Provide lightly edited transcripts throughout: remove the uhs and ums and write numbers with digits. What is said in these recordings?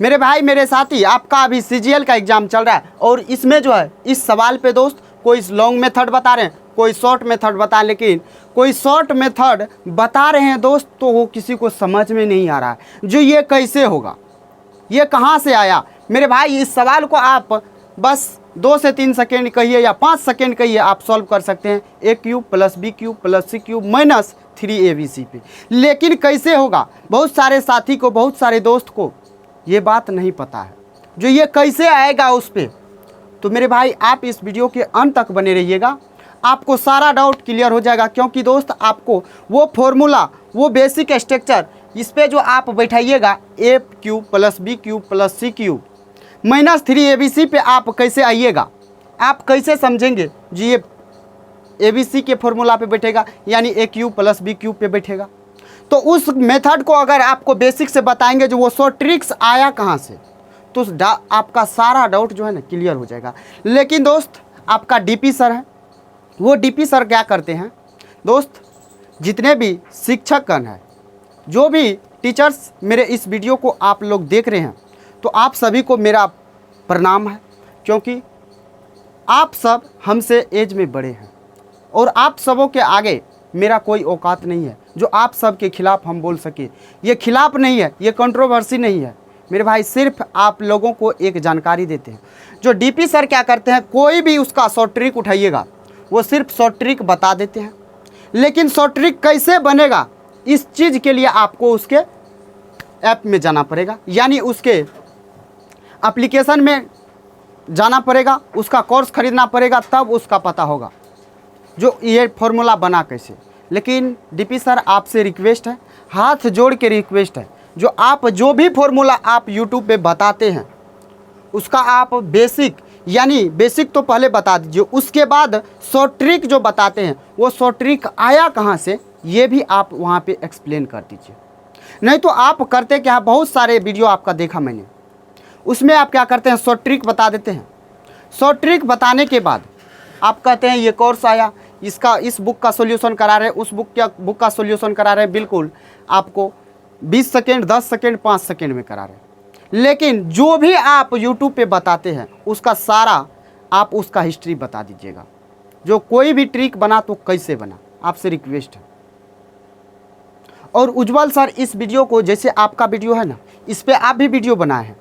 मेरे भाई मेरे साथी, आपका अभी सीजीएल का एग्ज़ाम चल रहा है और इसमें जो है इस सवाल पे दोस्त कोई लॉन्ग मेथड बता रहे हैं, कोई शॉर्ट मेथड बता रहे हैं, लेकिन कोई शॉर्ट मेथड बता रहे हैं दोस्त तो वो किसी को समझ में नहीं आ रहा है जो ये कैसे होगा, ये कहाँ से आया। मेरे भाई इस सवाल को आप बस 2 से 3 सेकेंड कहिए या 5 सेकेंड कहिए, आप सॉल्व कर सकते हैं A cube plus B cube plus C cube minus 3abc पे। लेकिन कैसे होगा, बहुत सारे साथी को, बहुत सारे दोस्त को ये बात नहीं पता है जो ये कैसे आएगा उस पर। तो मेरे भाई आप इस वीडियो के अंत तक बने रहिएगा, आपको सारा डाउट क्लियर हो जाएगा। क्योंकि दोस्त आपको वो फॉर्मूला, वो बेसिक स्ट्रक्चर इस पे जो आप बैठाइएगा A cube plus B cube plus C cube minus 3abc पे आप कैसे आइएगा, आप कैसे समझेंगे जी ये abc के फॉर्मूला पे बैठेगा यानी A cube plus B cube पे बैठेगा। तो उस मेथड को अगर आपको बेसिक से बताएंगे जो वो शॉर्ट ट्रिक्स आया कहाँ से, तो आपका सारा डाउट जो है ना क्लियर हो जाएगा। लेकिन दोस्त आपका डीपी सर है, वो डीपी सर क्या करते हैं दोस्त, जितने भी शिक्षकगण हैं, जो भी टीचर्स मेरे इस वीडियो को आप लोग देख रहे हैं, तो आप सभी को मेरा प्रणाम है। क्योंकि आप सब हमसे एज में बड़े हैं और आप सबों के आगे मेरा कोई औकात नहीं है जो आप सब के खिलाफ हम बोल सके। ये खिलाफ नहीं है, ये कंट्रोवर्सी नहीं है मेरे भाई, सिर्फ आप लोगों को एक जानकारी देते हैं। जो डीपी सर क्या करते हैं, कोई भी उसका शॉर्ट ट्रिक उठाइएगा वो सिर्फ शॉर्ट ट्रिक बता देते हैं, लेकिन शॉर्ट ट्रिक कैसे बनेगा इस चीज़ के लिए आपको उसके ऐप में जाना पड़ेगा, यानी उसके एप्लीकेशन में जाना पड़ेगा, उसका कोर्स खरीदना पड़ेगा, तब उसका पता होगा जो ये फॉर्मूला बना कैसे। लेकिन डीपी सर आपसे रिक्वेस्ट है, हाथ जोड़ के रिक्वेस्ट है, जो आप जो भी फॉर्मूला आप यूट्यूब पे बताते हैं उसका आप बेसिक, यानी बेसिक तो पहले बता दीजिए, उसके बाद शॉर्ट ट्रिक जो बताते हैं वो शॉर्ट ट्रिक आया कहाँ से ये भी आप वहाँ पे एक्सप्लेन कर दीजिए। नहीं तो आप करते क्या, बहुत सारे वीडियो आपका देखा मैंने, उसमें आप क्या करते हैं शॉर्ट ट्रिक बता देते हैं, शॉर्ट ट्रिक बताने के बाद आप कहते हैं ये कोर्स आया, इसका इस बुक का सॉल्यूशन करा रहे, उस बुक का सॉल्यूशन करा रहे, बिल्कुल आपको 20 सेकेंड 10 सेकेंड 5 सेकेंड में करा रहे। लेकिन जो भी आप यूट्यूब पे बताते हैं उसका सारा आप उसका हिस्ट्री बता दीजिएगा, जो कोई भी ट्रिक बना तो कैसे बना, आपसे रिक्वेस्ट है। और उज्जवल सर इस वीडियो को, जैसे आपका वीडियो है ना, इस पे आप भी वीडियो बनाए हैं,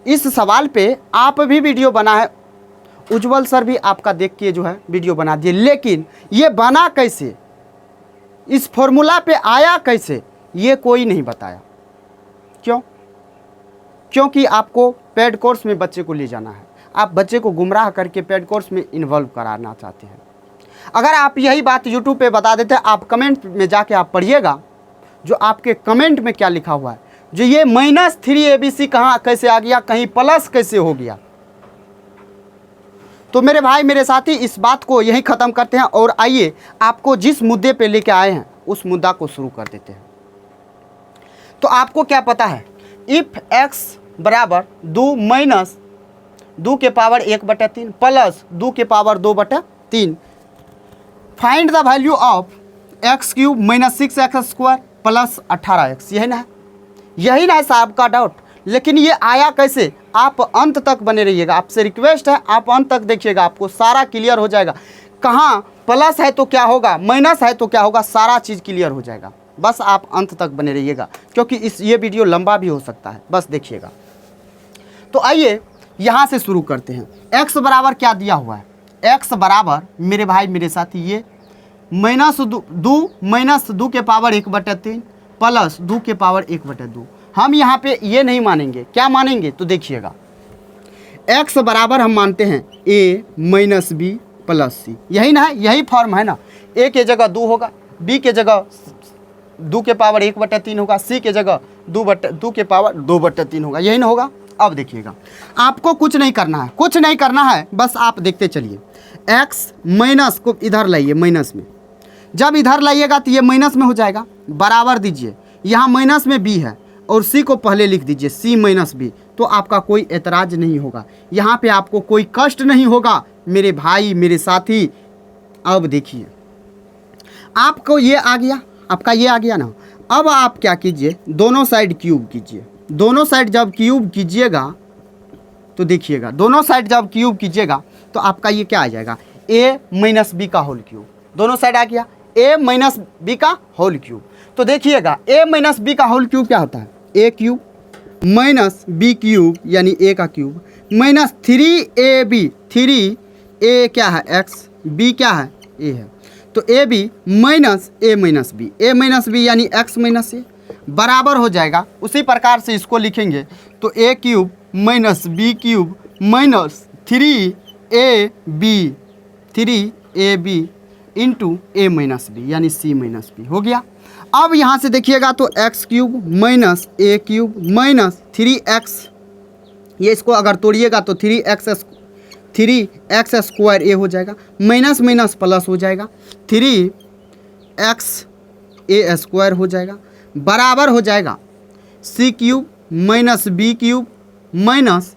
इस सवाल पे आप भी वीडियो बना है, उज्जवल सर भी आपका देख के जो है वीडियो बना दिए। लेकिन ये बना कैसे, इस फॉर्मूला पे आया कैसे, ये कोई नहीं बताया। क्यों? क्योंकि आपको पेड कोर्स में बच्चे को ले जाना है, आप बच्चे को गुमराह करके पेड कोर्स में इन्वॉल्व कराना चाहते हैं। अगर आप यही बात यूट्यूब पे बता देते, आप कमेंट में जाके आप पढ़िएगा जो आपके कमेंट में क्या लिखा हुआ है, जो ये माइनस 3abc कहाँ कैसे आ गया, कहीं प्लस कैसे हो गया। तो मेरे भाई मेरे साथी इस बात को यहीं ख़त्म करते हैं और आइए आपको जिस मुद्दे पे लेके आए हैं उस मुद्दा को शुरू कर देते हैं। तो आपको क्या पता है, इफ x बराबर 2 माइनस 2 के पावर 1/3 प्लस 2 के power 2/3, find the value of x cube minus 6x² plus 18x। यही ना है, यही ना है साहब का डाउट। लेकिन ये आया कैसे, आप अंत तक बने रहिएगा, आपसे रिक्वेस्ट है आप अंत तक देखिएगा, आपको सारा क्लियर हो जाएगा। कहाँ प्लस है तो क्या होगा, माइनस है तो क्या होगा, सारा चीज़ क्लियर हो जाएगा। बस आप अंत तक बने रहिएगा, क्योंकि ये वीडियो लंबा भी हो सकता है, बस देखिएगा। तो आइए यहाँ से शुरू करते हैं। x बराबर क्या दिया हुआ है, x बराबर मेरे भाई मेरे साथी ये माइनस 2 के पावर 1/3 प्लस 2 के पावर 1/2। हम यहाँ पे ये नहीं मानेंगे, क्या मानेंगे तो देखिएगा, x बराबर हम मानते हैं a माइनस बी प्लस सी। यही ना है, यही फॉर्म है ना, a के जगह 2 होगा, b के जगह 2 के पावर 1/3 होगा, c के जगह 2 के पावर 2/3 होगा, यही ना होगा। अब देखिएगा, आपको कुछ नहीं करना है, कुछ नहीं करना है, बस आप देखते चलिए। x माइनस को इधर लाइए, माइनस में, जब इधर लाइएगा तो ये माइनस में हो जाएगा, बराबर दीजिए, यहाँ माइनस में b है और c को पहले लिख दीजिए c माइनस बी, तो आपका कोई एतराज नहीं होगा, यहाँ पे आपको कोई कष्ट नहीं होगा मेरे भाई मेरे साथी। अब देखिए आपको ये आ गया, आपका ये आ गया ना। अब आप क्या कीजिए, दोनों साइड क्यूब कीजिए, दोनों साइड जब क्यूब कीजिएगा तो देखिएगा, दोनों साइड जब क्यूब कीजिएगा तो आपका ये क्या आ जाएगा, a माइनस बी का होल क्यूब। दोनों साइड आ गया a माइनस बी का होल क्यूब। तो देखिएगा a माइनस बी का होल क्यूब क्या होता है, a cube minus B cube यानी a का क्यूब माइनस 3ab, 3a क्या है x, b क्या है a है, तो ab minus a minus B यानी x माइनस a बराबर हो जाएगा। उसी प्रकार से इसको लिखेंगे तो a cube minus B cube minus 3ab into a minus B यानी c माइनस बी हो गया। अब यहाँ से देखिएगा तो x cube minus a cube minus 3x, ये इसको अगर तोड़िएगा तो 3x स्क्वायर a हो जाएगा, माइनस माइनस प्लस हो जाएगा 3x a स्क्वायर हो जाएगा, बराबर हो जाएगा c cube minus B cube minus,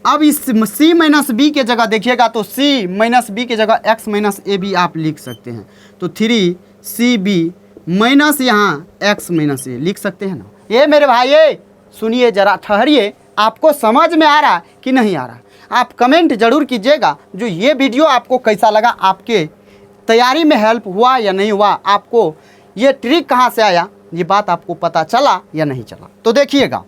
अब इस c माइनस बी के जगह देखिएगा तो c माइनस बी के जगह x माइनस ए बी आप लिख सकते हैं, तो 3cb माइनस यहाँ x माइनस ए लिख सकते हैं ना। ये मेरे भाई ये सुनिए जरा, ठहरिए, आपको समझ में आ रहा कि नहीं आ रहा, आप कमेंट जरूर कीजिएगा जो ये वीडियो आपको कैसा लगा, आपके तैयारी में हेल्प हुआ या नहीं हुआ, आपको ये ट्रिक कहाँ से आया, ये बात आपको पता चला या नहीं चला। तो देखिएगा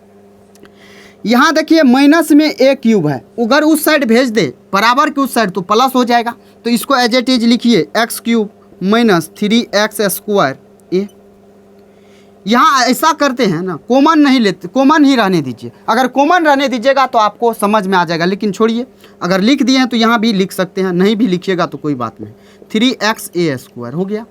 यहाँ देखिए माइनस में a क्यूब है, अगर उस साइड भेज दे बराबर के उस साइड तो प्लस हो जाएगा, तो इसको एज इट इज लिखिए x cube minus 3x square a। यहाँ ऐसा करते हैं ना, कॉमन नहीं लेते, कॉमन ही रहने दीजिए, अगर कॉमन रहने दीजिएगा तो आपको समझ में आ जाएगा, लेकिन छोड़िए, अगर लिख दिए हैं तो यहाँ भी लिख सकते हैं, नहीं भी लिखिएगा तो कोई बात नहीं, 3xa स्क्वायर हो गया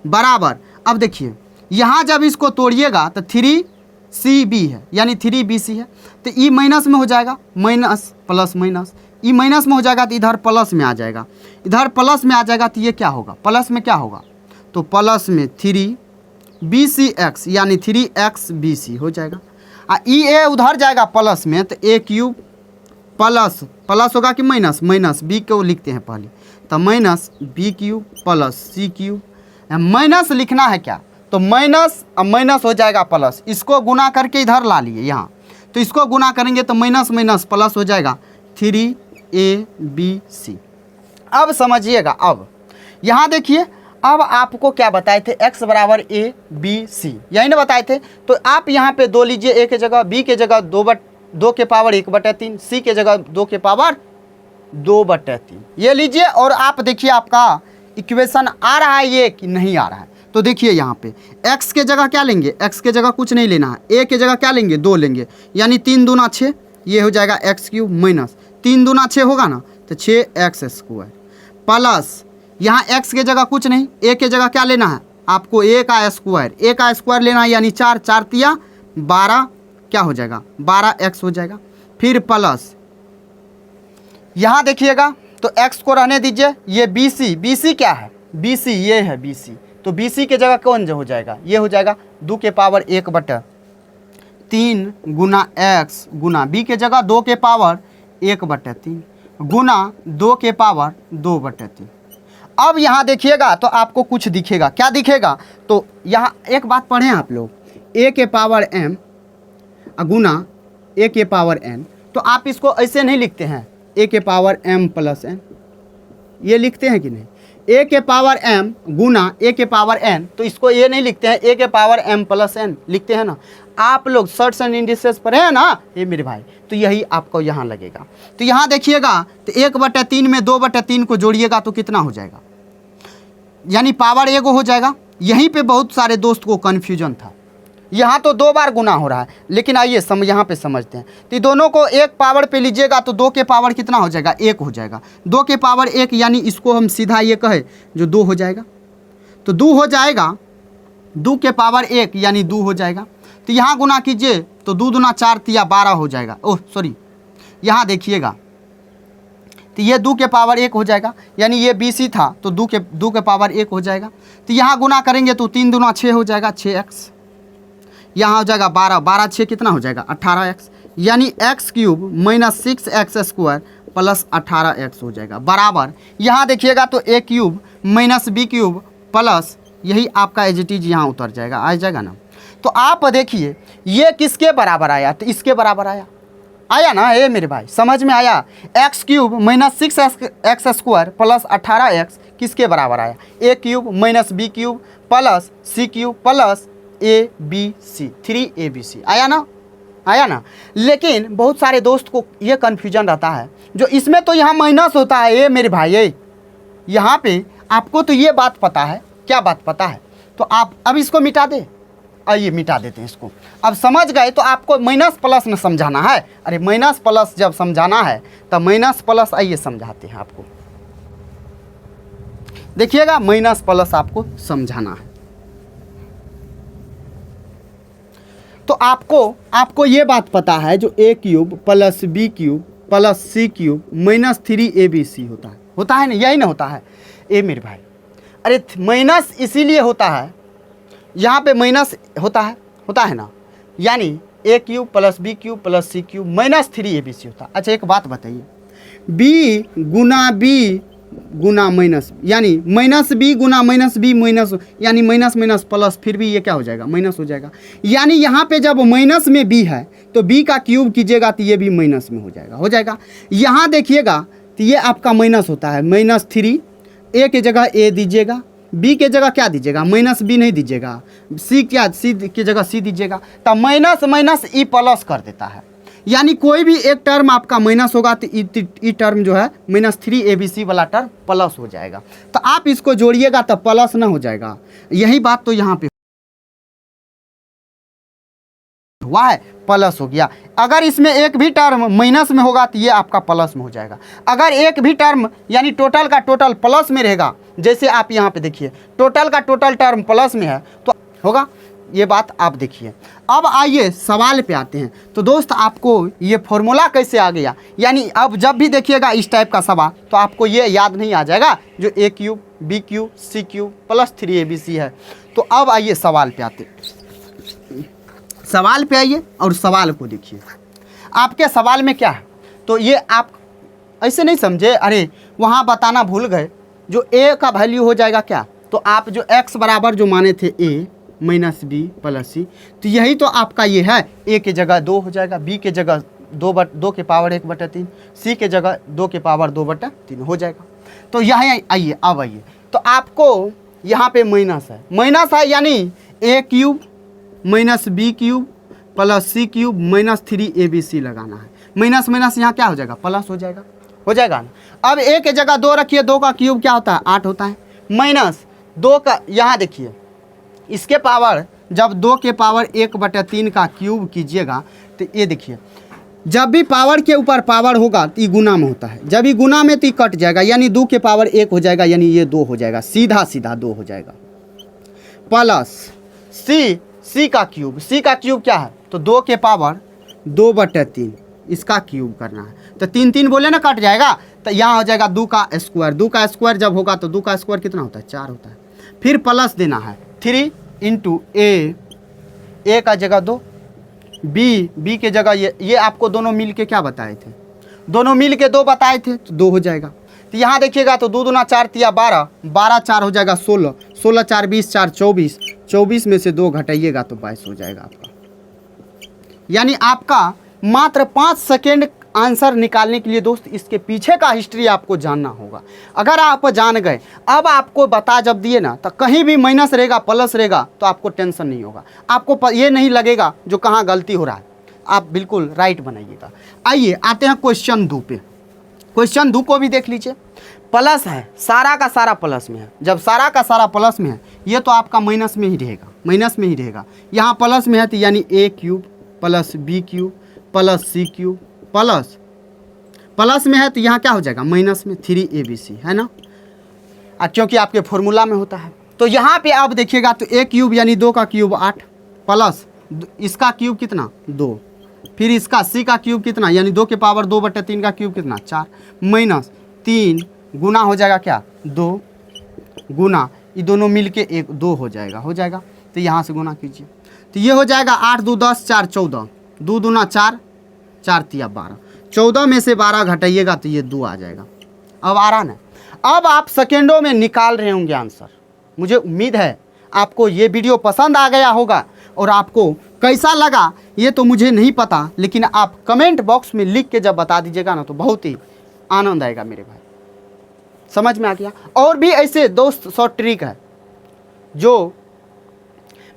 बराबर। अब देखिए यहाँ जब इसको तोड़िएगा तो 3cb है यानी 3bc है, तो ई माइनस में हो जाएगा, minus plus minus, E minus में हो जाएगा तो इधर प्लस में आ जाएगा, इधर प्लस में आ जाएगा तो ये क्या होगा, प्लस में क्या होगा, तो प्लस में 3bcx यानी 3xbc हो जाएगा, ई ए उधर जाएगा प्लस में तो a क्यूब प्लस प्लस होगा कि माइनस, माइनस बी को लिखते हैं पहले, तो minus B cube plus C cube, minus लिखना है क्या, तो माइनस अब माइनस हो जाएगा प्लस, इसको गुना करके इधर ला लिए यहाँ, तो इसको गुना करेंगे तो माइनस माइनस प्लस हो जाएगा 3abc। अब समझिएगा, अब यहाँ देखिए, अब आपको क्या बताए थे, x बराबर a b c यही ना बताए थे, तो आप यहाँ पे 2 लीजिए, a के जगह, b के जगह 2 के पावर 1/3, c के जगह 2 के पावर 2/3 ये लीजिए, और आप देखिए आपका इक्वेशन आ रहा है ये कि नहीं आ रहा है। तो देखिए यहाँ पे x के जगह क्या लेंगे, x के जगह कुछ नहीं लेना है, a के जगह क्या लेंगे 2 लेंगे, यानी 3 दूना 6, ये हो जाएगा x क्यूब माइनस 3 दूना 6 होगा ना, तो 6x स्क्वायर प्लस यहाँ x के जगह कुछ नहीं, a के जगह क्या लेना है आपको, a का स्क्वायर लेना है, यानी 4 4 तिया 12 क्या हो जाएगा 12x हो जाएगा, फिर प्लस यहाँ देखिएगा तो x को रहने दीजिए, ये BC क्या है, BC ये है BC, तो BC के जगह कौन जो हो जाएगा, ये हो जाएगा 2 के पावर 1/3 गुना x गुना b के जगह 2 के पावर 1/3 गुना 2 के पावर 2/3। अब यहाँ देखिएगा तो आपको कुछ दिखेगा, क्या दिखेगा, तो यहाँ एक बात पढ़ें आप लोग, a के पावर m गुना a के पावर n, तो आप इसको ऐसे नहीं लिखते हैं a के पावर m प्लस n, ये लिखते हैं कि नहीं, a के पावर m गुना a के पावर n, तो इसको ये नहीं लिखते हैं a के पावर m प्लस n लिखते हैं ना। आप लोग शॉर्ट्स एंड इंडिसेस पढ़े हैं ना ये मेरे भाई, तो यही आपको यहाँ लगेगा। तो यहाँ देखिएगा तो 1/3 में 2/3 को जोड़िएगा तो कितना हो जाएगा, यानी पावर 1 हो जाएगा। यहीं पे बहुत सारे दोस्त को कन्फ्यूजन था, यहाँ तो 2 बार गुना हो रहा है, लेकिन आइए यहाँ पे समझते हैं। तो दोनों को 1 पावर पे लीजिएगा तो 2 के पावर कितना हो जाएगा 1 हो जाएगा, 2 के पावर 1 यानी इसको हम सीधा ये कहे जो 2 हो जाएगा, तो 2 हो जाएगा, 2 के पावर 1 यानी 2 हो जाएगा। तो यहाँ गुना कीजिए तो 2 दूना 4 तिया 12 हो जाएगा, ओह सॉरी यहाँ देखिएगा तो ये 2 के पावर 1 हो जाएगा, यानी ये BC था तो 2 के पावर 1 हो जाएगा। तो यहाँ गुना करेंगे तो 3 दूना 6 हो जाएगा 6x, यहाँ हो जाएगा 12 6 कितना हो जाएगा 18x, यानी x cube minus 6x square plus 18x हो जाएगा बराबर। यहाँ देखिएगा तो a cube minus b cube plus, यही आपका एज इट इज यहाँ उतर जाएगा, आ जाएगा ना। तो आप देखिए ये किसके बराबर आया, तो इसके बराबर आया, आया ना ये मेरे भाई, समझ में आया। X cube minus 6x square plus 18x किसके बराबर आया, A cube minus B cube plus C cube plus A B C, 3abc आया ना, आया ना। लेकिन बहुत सारे दोस्त को ये कन्फ्यूजन रहता है, जो इसमें तो यहाँ माइनस होता है ये मेरे भाई, ये यहाँ पे आपको तो ये बात पता है, क्या बात पता है, तो आप अब इसको मिटा दे, आइए मिटा देते हैं इसको। अब समझ गए तो आपको माइनस प्लस में समझाना है, अरे माइनस प्लस जब समझाना है तब माइनस प्लस आइए समझाते हैं आपको, देखिएगा माइनस प्लस आपको समझाना है। तो आपको ये बात पता है जो A cube plus B cube plus C cube minus 3abc होता है ना, यही ना होता है ए मेरे भाई। अरे माइनस इसीलिए होता है, यहाँ पे माइनस होता है ना, यानी A cube plus B cube plus C cube minus 3abc होता है। अच्छा एक बात बताइए, बी गुना माइनस, यानी माइनस बी गुना माइनस बी माइनस, यानी माइनस माइनस प्लस, फिर भी ये क्या हो जाएगा, माइनस हो जाएगा। यानी यहाँ पे जब माइनस में बी है तो बी का क्यूब कीजिएगा तो ये भी माइनस में हो जाएगा। यहाँ देखिएगा तो ये आपका माइनस होता है, -3, ए की जगह ए दीजिएगा, बी के जगह क्या दीजिएगा, माइनस बी नहीं दीजिएगा, सी की जगह सी दीजिएगा, तब माइनस माइनस ई प्लस कर देता है। यानी कोई भी एक टर्म आपका माइनस होगा तो ई टर्म जो है -3abc वाला टर्म प्लस हो जाएगा। तो आप इसको जोड़िएगा तो प्लस ना हो जाएगा, यही बात तो यहाँ पे हुआ है, प्लस हो गया। अगर इसमें एक भी टर्म माइनस में होगा तो ये आपका प्लस में हो जाएगा। अगर एक भी टर्म यानी टोटल का टोटल प्लस में रहेगा, जैसे आप यहाँ पे देखिए टोटल का टोटल टर्म प्लस में है तो होगा, ये बात आप देखिए। अब आइए सवाल पे आते हैं। तो दोस्त आपको ये फॉर्मूला कैसे आ गया, यानी अब जब भी देखिएगा इस टाइप का सवाल तो आपको ये याद नहीं आ जाएगा जो A cube B cube C cube plus 3abc है। तो अब आइए सवाल पे आते, सवाल पे आइए और सवाल को देखिए। आपके सवाल में क्या है, तो ये आप ऐसे नहीं समझे, अरे वहाँ बताना भूल गए, जो ए का वैल्यू हो जाएगा क्या, तो आप जो x बराबर जो माने थे ए माइनस बी प्लस सी, तो यही तो आपका ये है, ए के जगह 2 हो जाएगा, बी के जगह 2 के पावर 1/3, सी के जगह 2 के पावर 2/3 हो जाएगा। तो यहाँ आइए, अब आइए तो आपको यहाँ पे माइनस है, यानी A cube minus B cube plus C cube minus 3abc लगाना है। माइनस माइनस यहाँ क्या हो जाएगा, प्लस हो जाएगा ना। अब ए के जगह 2 रखिए, 2 का क्यूब क्या होता है, 8 होता है, माइनस 2 का, यहाँ देखिए इसके पावर जब 2 के पावर 1/3 का क्यूब कीजिएगा तो ये देखिए जब भी पावर के ऊपर पावर होगा तो ये गुना में होता है, जब ये गुना में तो ये कट जाएगा, यानी 2 के पावर 1 हो जाएगा, यानी ये 2 हो जाएगा, सीधा 2 हो जाएगा, प्लस सी का क्यूब क्या है, तो 2 के पावर 2/3 इसका क्यूब करना है, तो 3 बोले ना कट जाएगा, तो यहाँ हो जाएगा 2 का स्क्वायर जब होगा तो 2 का स्क्वायर कितना होता है, 4 होता है। फिर प्लस देना है 3 इंटू ए का जगह 2, बी के जगह ये आपको दोनों मिल के क्या बताए थे, दोनों मिल के 2 बताए थे, तो 2 हो जाएगा। तो यहाँ देखिएगा तो 2 दूना 4 तिया 12, 12 4 हो जाएगा 16, 16 4 20 4 24, 24 में से 2 घटाइएगा तो 22 हो जाएगा आपका। यानी आपका मात्र 5 सेकेंड आंसर निकालने के लिए दोस्त इसके पीछे का हिस्ट्री आपको जानना होगा। अगर आप जान गए, अब आपको बता जब दिए ना तो कहीं भी माइनस रहेगा प्लस रहेगा तो आपको टेंशन नहीं होगा, आपको ये नहीं लगेगा जो कहाँ गलती हो रहा है, आप बिल्कुल राइट बनाइएगा। आइए आते हैं क्वेश्चन 2 पे। क्वेश्चन 2 को भी देख लीजिए, प्लस है, सारा का सारा प्लस में है, जब सारा का सारा प्लस में है ये तो आपका माइनस में ही रहेगा, यहाँ प्लस में है तो यानी A cube plus B cube plus C cube plus में है तो यहाँ क्या हो जाएगा, माइनस में 3abc है ना, क्योंकि आपके फॉर्मूला में होता है। तो यहाँ पे आप देखिएगा तो ए क्यूब यानी 2 का क्यूब 8 प्लस इसका क्यूब कितना 2, फिर इसका सी का क्यूब कितना यानी 2 के पावर 2/3 का क्यूब कितना 4, माइनस 3 गुना हो जाएगा क्या 2 गुना, ये दोनों मिल के 2 हो जाएगा। तो यहाँ से गुना कीजिए तो ये हो जाएगा 8 2 10 4 14, 2 दूना 4 4 तिया 12, 14 में से 12 घटाइएगा तो ये 2 आ जाएगा। अब आ रहा ना, अब आप सेकेंडों में निकाल रहे होंगे आंसर। मुझे उम्मीद है आपको ये वीडियो पसंद आ गया होगा और आपको कैसा लगा ये तो मुझे नहीं पता, लेकिन आप कमेंट बॉक्स में लिख के जब बता दीजिएगा ना तो बहुत ही आनंद आएगा मेरे भाई। समझ में आ गया? और भी ऐसे दोस्त शॉर्ट ट्रिक है जो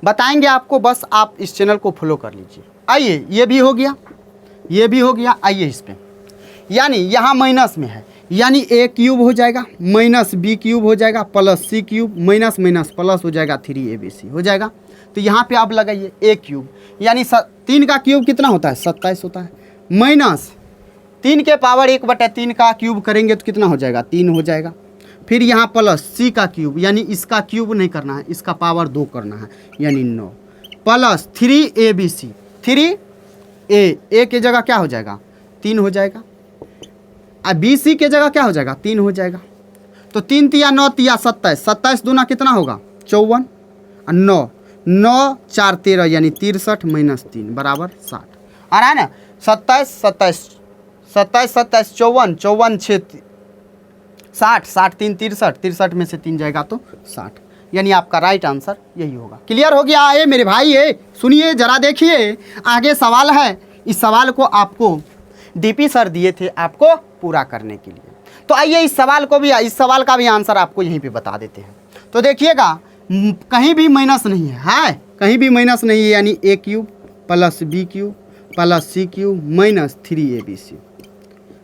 बताएंगे आपको, बस आप इस चैनल को फॉलो कर लीजिए। आइए, ये भी हो गया, ये भी हो गया। आइए इस पे, यानी यहाँ माइनस में है, यानी ए क्यूब हो जाएगा माइनस बी क्यूब हो जाएगा plus C cube minus minus plus हो जाएगा 3abc हो जाएगा। तो यहाँ पे आप लगाइए ए क्यूब, यानी 3 का क्यूब कितना होता है 27 होता है, माइनस 3 के पावर 1/3 का क्यूब करेंगे तो कितना हो जाएगा 3 हो जाएगा। फिर यहाँ प्लस सी का क्यूब, यानी इसका क्यूब नहीं करना है, इसका पावर 2 करना है, यानी 9 प्लस 3abc 3a की जगह क्या हो जाएगा 3 हो जाएगा, अब BC के जगह क्या हो जाएगा 3 हो जाएगा। तो 3 तिया 9 तिया 27, 27 दूना कितना होगा 54, 9 9 4 13 यानी 63 माइनस 3 बराबर 60 आ रहा है ना। 27 27 27 27 54 54 6 60 60 3 63 63 में से 3 जाएगा तो 60, यानी आपका राइट आंसर यही होगा। क्लियर हो गया? ये मेरे भाई ये सुनिए जरा, देखिए आगे सवाल है। इस सवाल को आपको DP सर दिए थे आपको पूरा करने के लिए, तो आइए इस सवाल का भी आंसर आपको यहीं पे बता देते हैं। तो देखिएगा कहीं भी माइनस नहीं है, कहीं भी माइनस नहीं है, यानी A cube plus B cube plus C cube minus 3abc।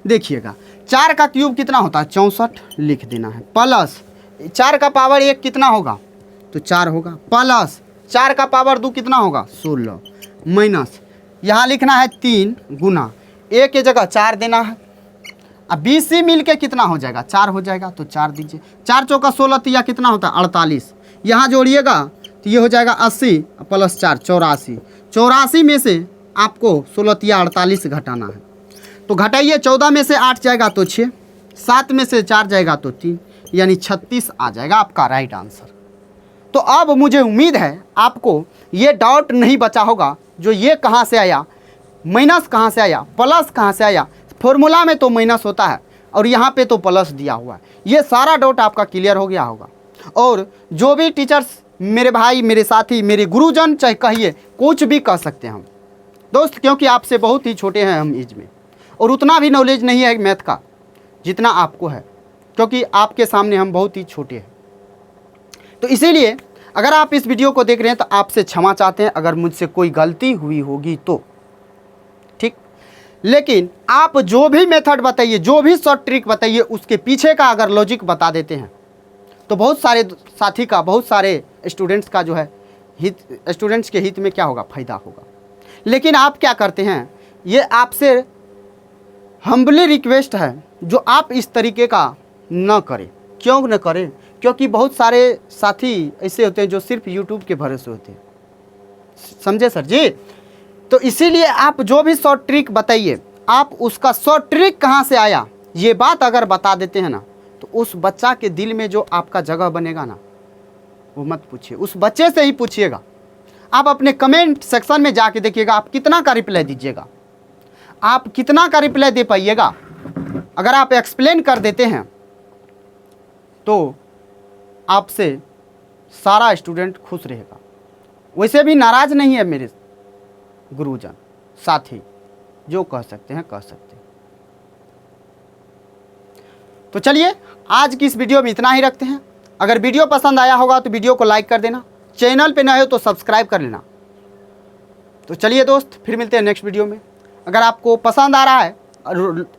देखिएगा 4 का क्यूब कितना होता है 64 लिख देना है, प्लस 4 का पावर 1 कितना होगा तो 4 होगा, प्लस 4 का पावर 2 कितना होगा 16 माइनस यहाँ लिखना है 3 गुना ए के जगह 4 देना है। अब BC मिल के कितना हो जाएगा 4 हो जाएगा, तो 4 दीजिए। 4 चौका 16 तो यह कितना होता है 48, यहाँ जोड़िएगा तो ये हो जाएगा 80 प्लस 4 84, 84 में से आपको 16 तिया 48 घटाना है, तो घटाइए 14 में से 8 जाएगा तो 6, 7 में से 4 जाएगा तो 3, यानी 36 आ जाएगा आपका राइट आंसर। तो अब मुझे उम्मीद है आपको ये डाउट नहीं बचा होगा, जो ये कहाँ से आया माइनस कहाँ से आया प्लस कहाँ से आया, फॉर्मूला में तो माइनस होता है और यहाँ पे तो प्लस दिया हुआ है, ये सारा डाउट आपका क्लियर हो गया होगा। और जो भी टीचर्स मेरे भाई मेरे साथी मेरे गुरुजन चाहे कहिए कुछ भी कह सकते हैं हम दोस्त, क्योंकि आपसे बहुत ही छोटे हैं हम एज में, और उतना भी नॉलेज नहीं है मैथ का जितना आपको है, क्योंकि आपके सामने हम बहुत ही छोटे हैं। तो इसीलिए अगर आप इस वीडियो को देख रहे हैं तो आपसे क्षमा चाहते हैं अगर मुझसे कोई गलती हुई होगी तो, ठीक। लेकिन आप जो भी मेथड बताइए, जो भी शॉर्ट ट्रिक बताइए, उसके पीछे का अगर लॉजिक बता देते हैं तो बहुत सारे साथी का, बहुत सारे स्टूडेंट्स का जो है हित, स्टूडेंट्स के हित में क्या होगा फ़ायदा होगा। लेकिन आप क्या करते हैं, ये आपसे हम्बली रिक्वेस्ट है जो आप इस तरीके का न करें। क्यों न करें? क्योंकि बहुत सारे साथी ऐसे होते हैं जो सिर्फ यूट्यूब के भरोसे होते हैं, समझे सर जी। तो इसीलिए आप जो भी शॉर्ट ट्रिक बताइए, आप उसका शॉर्ट ट्रिक कहाँ से आया ये बात अगर बता देते हैं ना, तो उस बच्चा के दिल में जो आपका जगह बनेगा ना, वो मत पूछिए, उस बच्चे से ही पूछिएगा। आप अपने कमेंट सेक्शन में जाके देखिएगा, आप कितना का रिप्लाई दीजिएगा, आप कितना का रिप्लाई दे पाइएगा। अगर आप एक्सप्लेन कर देते हैं तो आपसे सारा स्टूडेंट खुश रहेगा। वैसे भी नाराज नहीं है मेरे गुरुजन साथी, जो कह सकते हैं कह सकते हैं। तो चलिए आज की इस वीडियो में इतना ही रखते हैं। अगर वीडियो पसंद आया होगा तो वीडियो को लाइक कर देना, चैनल पे नए हो तो सब्सक्राइब कर लेना। तो चलिए दोस्त, फिर मिलते हैं नेक्स्ट वीडियो में। अगर आपको पसंद आ रहा है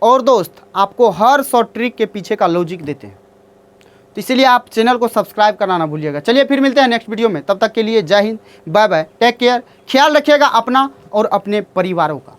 और दोस्त आपको हर शॉर्ट ट्रिक के पीछे का लॉजिक देते हैं, तो इसीलिए आप चैनल को सब्सक्राइब करना ना भूलिएगा। चलिए फिर मिलते हैं नेक्स्ट वीडियो में, तब तक के लिए जय हिंद, बाय बाय, टेक केयर, ख्याल रखिएगा अपना और अपने परिवारों का।